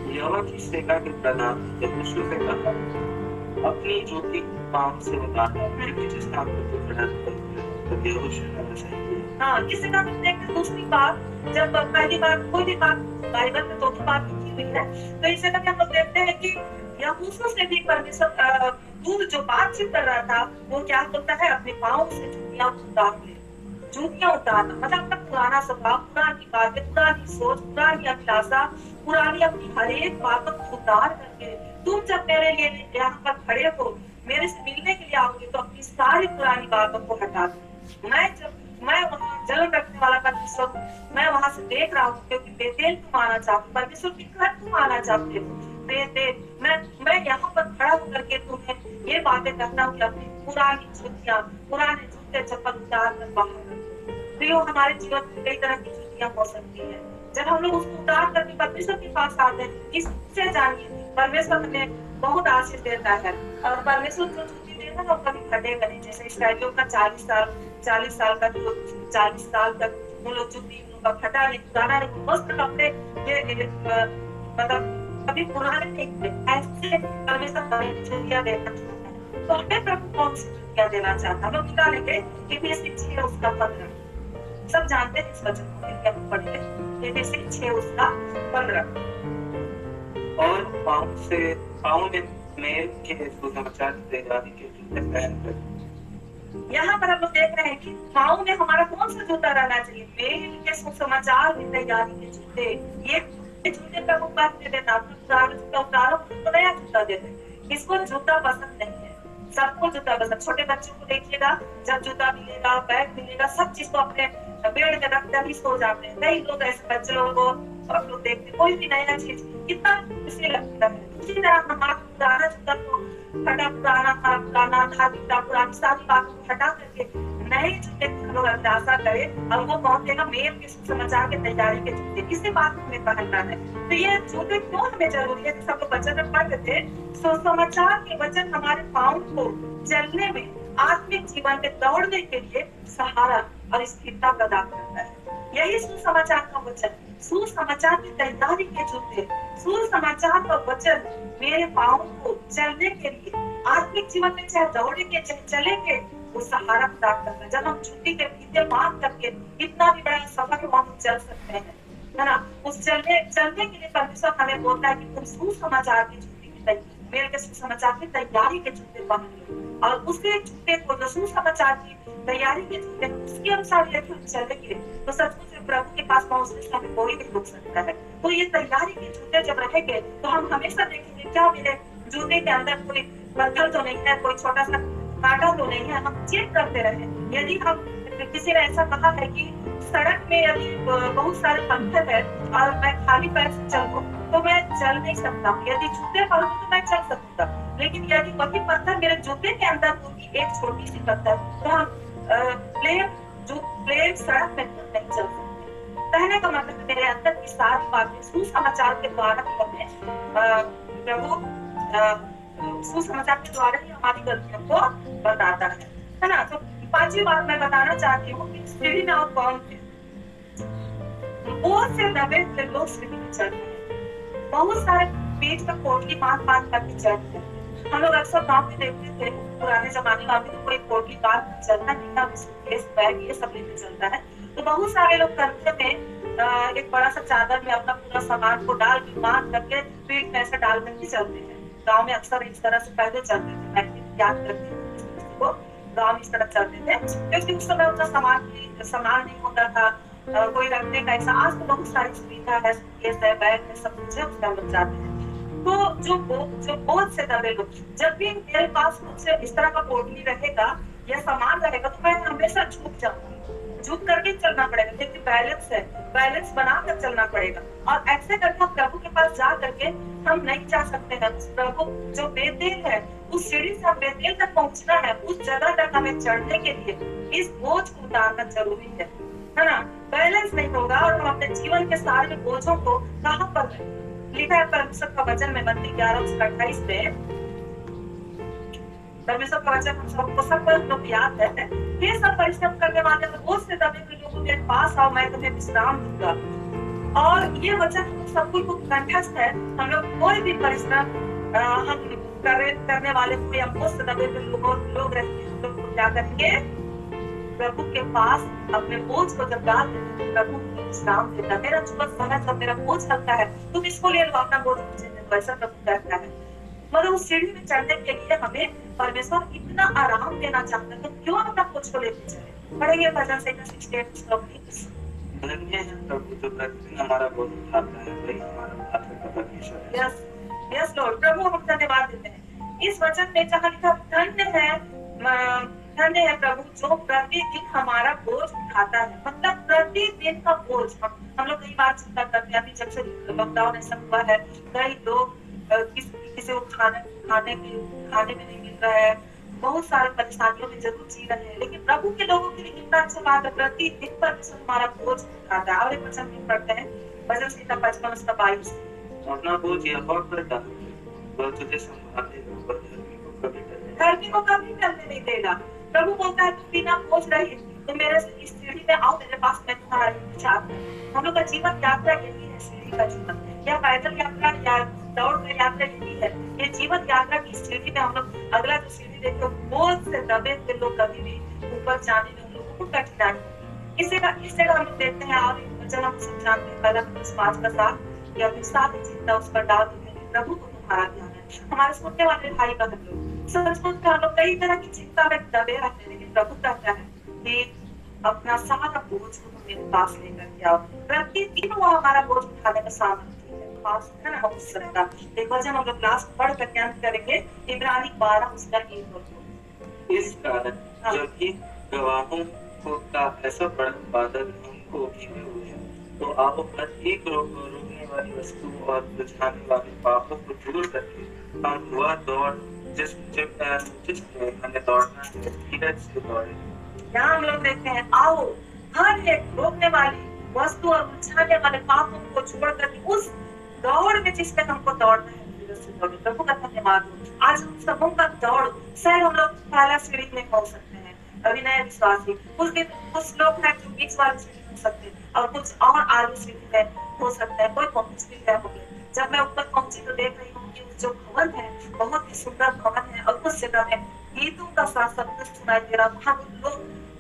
यहोवा की सेना के प्रधान यहोशू से कहा, अपनी ज्योति पाँव से उतारना, क्योंकि जिस काम पर तू खड़ा है, तो यहोशू ने ऐसा ही किया। हाँ, किसी का देखते हैं दूसरी बात, जब पहली बार कोई भी बात बाइबल में दो बात लिखी हुई है, तो इसे कभी हम लोग देखते हैं कि यहोशू से भी परमेश्वर दूत जो बातचीत कर रहा था, वो क्या करता है, अपने पाँव से जूतियां उतार ले। जूतियां उतारना मतलब अपना पुराना स्वभाव, पुरानी बातें, पुरानी सोच, पुरानी अभिलाषा, पुरानी अपनी हर एक बातों को उतार करके तुम जब मेरे लिए यहाँ पर खड़े हो, मेरे से मिलने के लिए आओगे, तो अपनी सारी पुरानी बातों को हटा दो। मैं वहाँ जलन रखने वाला परमेश्वर, मैं वहां से देख रहा हूँ, क्योंकि बेतेल तुम आना चाहते, परमेश्वर के घर तुम आना चाहते हो। बेतेल मैं यहाँ पर खड़ा होकर के तुम्हें ये बातें करता हूँ कि अपनी पुरानी जूतियां, पुराने जूते चप्पल उतार कर बाहर रखो। प्रियो, हमारे जीवन में कई तरह की जूतियां हो सकती है। जब हम लोग उसको उतार करके परमेश्वर के पास आते हैं, इससे जानिए परमेश्वर हमें बहुत आशीष देता है, और परमेश्वर जो जूती देता है वो कभी फटेगा नहीं। जैसे इसराइलियों का 40 साल का जो 40 साल तक वो लोग जूती उनका फटा नहीं, पुराना नहीं, मस्त कपड़े ये मतलब कभी पुराने नहीं थे। ऐसे परमेश्वर हमें जूतियां देना चाहता है। तो हमें प्रभु कौन सी जूतियां देना चाहता है? हम लोग निकालेंगे इफिसियंस 6 उसका 15, सब जानते हैं इस वचन को, फिर हम पढ़ेंगे इफिसियंस 6 उसका 15। और पाँव में मेल के सुसमाचार की तैयारी के जूते पहनकर। यहाँ पर हम लोग देख रहे हैं कि पाँव में हमारा कौन सा जूता रहना चाहिए? मेल के सुसमाचार की तैयारी के जूते। ये जूते का ऊपर दे देना, अपना जूता उतारो तो नया जूता दे दे। इसको जूता पसंद नहीं है, सबको जूता पसंद। छोटे बच्चों को देखिएगा, जब जूता मिलेगा, बैग मिलेगा, सब चीज को अपने बेड में रख कर ही सो जाते हैं। कई लोग ऐसे बच्चे लोगों को हम लोग देखते हैं, कोई भी नया चीज कितना खुशी लगता है। उसी तरह हमारा पुराना जूता को फटा पुराना था, पुरानी सारी बातों को हटा करके नए जूते की हम लोग अभिलाषा करें, और वो कहते हैं मेल के सुसमाचार की तैयारी के जूते। किसी बात को हमें पहनना है, तो ये जूते क्यों हमें जरूरी है? सब लोग वचन में पढ़ रहे थे, सुसमाचार के वचन हमारे पाँव को चलने में, आत्मिक जीवन में दौड़ने के लिए सहारा और स्थिरता प्रदान करता है। यही सुसमाचार का वचन, सुसमाचार की तैयारी के जूते, सुसमाचार का वचन मेरे पाँव को चलने के लिए, आत्मिक जीवन में चाहे दौड़े के चाहे चले के, वो सहारा प्रदान करता है। जब हम जूती के फीते बांध करके इतना भी बड़ा सफर हम चल सकते हैं, है ना? उस चलने के लिए परमेश्वर हमें बोलता है कि तुम सुसमाचार की जूती की तैयारी, मेरे के सुसमाचार की तैयारी के जूते पहन लो, और उसके जूते को जो सुसमाचार की तैयारी के जूते उसके अनुसार यदि हम चलेंगे, तो सचमुच प्रभु के पास पहुंचने से हमें कोई नहीं रोक सकता है। तो ये तैयारी के जूते जब रहेंगे, तो हम हमेशा देखेंगे क्या मेरे जूते के अंदर कोई पत्थर तो नहीं है, कोई छोटा सा कांटा तो नहीं है। हम चेक करते रहे। यदि हम किसी ने ऐसा कहा है कि सड़क में यदि बहुत सारे पत्थर है और मैं खाली पैर से चलूं, तो मैं चल नहीं सकता। यदि जूते पहनूं तो मैं चल सकूंगा, लेकिन यदि वही पत्थर मेरे जूते के अंदर होगी, एक छोटी सी पत्थर, तो हम प्लेन सड़क में नहीं चल सकते। कहने का मतलब मेरे अंदर की सारी बातें सुसमाचार के द्वारा हमें प्रभु सुसमाचार के द्वारा ही हमारी गलतियों को बताता है ना? तो 5वीं बात मैं बताना चाहती हूँ कि सीढ़ी में और कौन थे? बहुत से दबे हुए लोग सीढ़ी में चढ़ते हैं, बहुत सारे पेज पर पोटली बांध करके चढ़ते हैं। हम लोग अक्सर गाँव में देखते थे, पुराने जमाने में अभी तो कोई पोटली बांध चलता नहीं था, बैग ये सब लेके चलता है। तो बहुत सारे लोग कंधे में एक बड़ा सा चादर में अपना पूरा सामान को डाल के बांध करके पीठ में ऐसे डाल करके चलते हैं। गांव में अक्सर इस तरह से पहले चलते थे, मैं याद करती हूँ को गांव में इस तरह चलते थे, क्योंकि उस समय उतना सामान नहीं होता था, कोई रखने का ऐसा। आज तो बहुत सारी सुविधा है, केस है, बैग है, सब कुछ है, उसका लोग जाते हैं। तो जो बहुत से दबे लोग, जब भी मेरे पास मुझसे इस तरह का पोटली रहेगा या सामान रहेगा, तो मैं हमेशा झुक जाऊंगी, झुक करके चलना पड़ेगा, क्योंकि बैलेंस है, बैलेंस बनाकर चलना पड़ेगा। और ऐसे करके हम प्रभु के पास जा करके हम नहीं जा सकते हैं। प्रभु जो बेतेल है, उस सीढ़ी से हम बेतेल तक पहुंचना है, उस जगह तक हमें चढ़ने के लिए इस बोझ को उतारना जरूरी है ना? बैलेंस नहीं होगा और हम अपने जीवन के सारे बोझों को कहाँ पर लिखा है परमेश्वर का वचन में, मत्ती 11:28 में परमेश्वर का वचन हम सबको सब याद है। ये सब परिश्रम करने वाले बोझ से दबे हुए लोगों के पास आओ, मैं तुम्हें विश्राम दूंगा। और ये वचन हम सब कोई को कंठस्थ है। हम लोग कोई भी परिश्रम हम करने वाले को या मुफ्त दबे हुए लोग रहते हैं, हम लोग को क्या करेंगे, प्रभु के पास अपने बोझ को जब डाल देते हैं, प्रभु विश्राम देता है। मेरा जुआ समय जब मेरा बोझ लगता है तुम इसको ले लो, अपना बोझ मुझे दे दो, ऐसा प्रभु कहता है। मतलब उस सीढ़ी में चढ़ने के लिए हमें परमेश्वर इतना आराम देना चाहता है, तो क्यों अपना बोझ को लेके चले। पढ़ेंगे भजन से 68 श्लोक प्लीज। धन्य है प्रभु जो प्रतिदिन हमारा बोझ उठाता है, वही हमारा पात्र का परमेश्वर है। यस यस लॉर्ड, प्रभु हम धन्यवाद देते हैं। इस वचन में जहाँ लिखा धन्य है प्रभु जो प्रतिदिन हमारा बोझ उठाता है, मतलब प्रतिदिन का बोझ। हम लोग कई बार चिंता करते हैं, अभी जब से लॉकडाउन ऐसा हुआ है, कई लोग किसी को खाने में नहीं मिल रहा है, बहुत सारे परेशानियों में जरूर जी रहे हैं, लेकिन प्रभु के लोगों के लिए कितना अच्छा बात है, प्रतिदिन परमेश्वर हमारा बोझ उठाता है। और एक वचन में पढ़ते हैं भजन संहिता 55:22, अपना बोझ यहोवा पर डाल, वह तुझे संभालेगा, वह धर्मी को कभी करने नहीं देगा। प्रभु बोलता है तुम बिना बोझ रहे, तुम मेरे इस सीढ़ी में आओ, मेरे पास मैं तुम्हारा इंतजार हूं। हम लोग का जीवन यात्रा यही है, सीढ़ी का जीवन, या पैदल यात्रा या दौड़ का यात्रा यही है। ये जीवन यात्रा की सीढ़ी में हम लोग अगला जो सीढ़ी देखो, बोझ से दबे हुए लोग कभी भी ऊपर जाने में हम लोगों को कठिनाई। इस जगह हम लोग देखते हैं, और जब हम सब जानते हैं पहला 5 या सारी चिंता उस पर डाल देते हैं, प्रभु को तुम्हारा ध्यान है। हमारे सुनने वाले भाई बहन लोग सच में हम लोग कई तरह की चिंता में दबे रहते हैं, लेकिन प्रभु कहता है कि अपना सारा बोझ को तुम मेरे पास लेकर के आओ। प्रतिदिन वो हमारा बोझ उठाने का सामर्थ्य है, पास है ना हम सकता। एक वचन हम लोग लास्ट पढ़ करके अंत करेंगे, इब्रानी 12:1। इस कारण जबकि गवाहों को का ऐसा बड़ा बादल हमको घेरे हुए हैं, तो आओ हर एक रोकने वाली वस्तु और बुझाने वाले पापों को दूर करके हम वह दौड़ हमें दौड़ना है, धीरज से दौड़े। यहाँ हम लोग देखते हैं, आओ हर एक रोकने वाली वस्तु और बुझाने वाले पापों को छोड़ करके उस दौड़ में जिसमें हमको दौड़ना है, धीरज से दौड़े। प्रभु का धन्यवाद हो। आज हम सबों का दौड़, शायद हम लोग पहला सीढ़ी में हो सकते हैं, अभी नए विश्वासी, कुछ लोग हैं जो बीच वाली सीढ़ी हो सकते हैं, और कुछ और आगे सीढ़ी में हो सकता है, कोई पहुंच भी गया होगा। जब मैं ऊपर पहुंची तो देख रही हूँ कि जो भवन है बहुत ही सुंदर भवन है, और उस जगह में गीतों का साथ सब कुछ सुनाई दे रहा। वहाँ लोग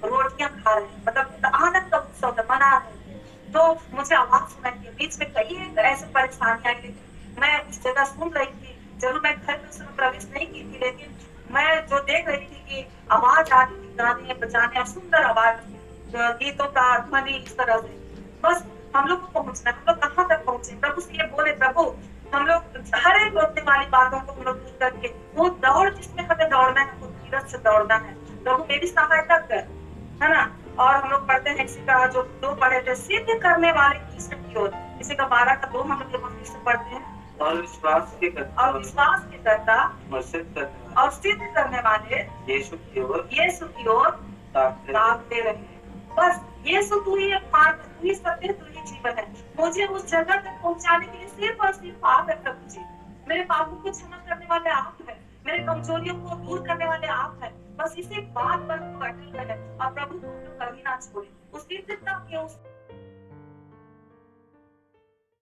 रोटियां खा रहे हैं, मतलब आनंद का उत्सव मना रहे हैं। तो मुझे आवाज सुनाई दी, बीच में कई ऐसे परेशानियां आई, लेकिन मैं इस जगह सुन रही थी। जरूर मैं घर में उसमें प्रवेश नहीं की थी, लेकिन मैं जो देख रही थी कि आवाज आ रही थी, गाने बजाने और सुंदर आवाज, गीतों का ध्वनि, इस तरह से। बस हम लोग को पहुंचना, हम लोग कहाँ तक पहुंचे। प्रभु से ये बोले, प्रभु हम लोग हर एक रोकने वाली बातों को हम लोग दूर करके वो दौड़ जिसमें हमें दौड़ना है, वो धीरज से दौड़ना है। प्रभु मेरी सहायता कर, है ना। और हम लोग पढ़ते हैं इसी का जो 2 पढ़े थे, सिद्ध करने वाले ईश्वर की ओर, इसी का 12:2 हम लोग से पढ़ते हैं। और विश्वास के करता और सिद्ध करने वाले यीशु की ओर ताकते रहे। बस यीशु तू ही मार्ग, तू ही सत्य, तू ही जीवन है। मुझे उस जगह तक पहुंचाने के लिए सिर्फ और सिर्फ आप है प्रभु जी। मेरे पापों को क्षमा करने वाले आप हैं, मेरे कमजोरियों को दूर करने वाले आप हैं। बस इसी बात पर अटल रहे और प्रभु को कभी ना छोड़े। उस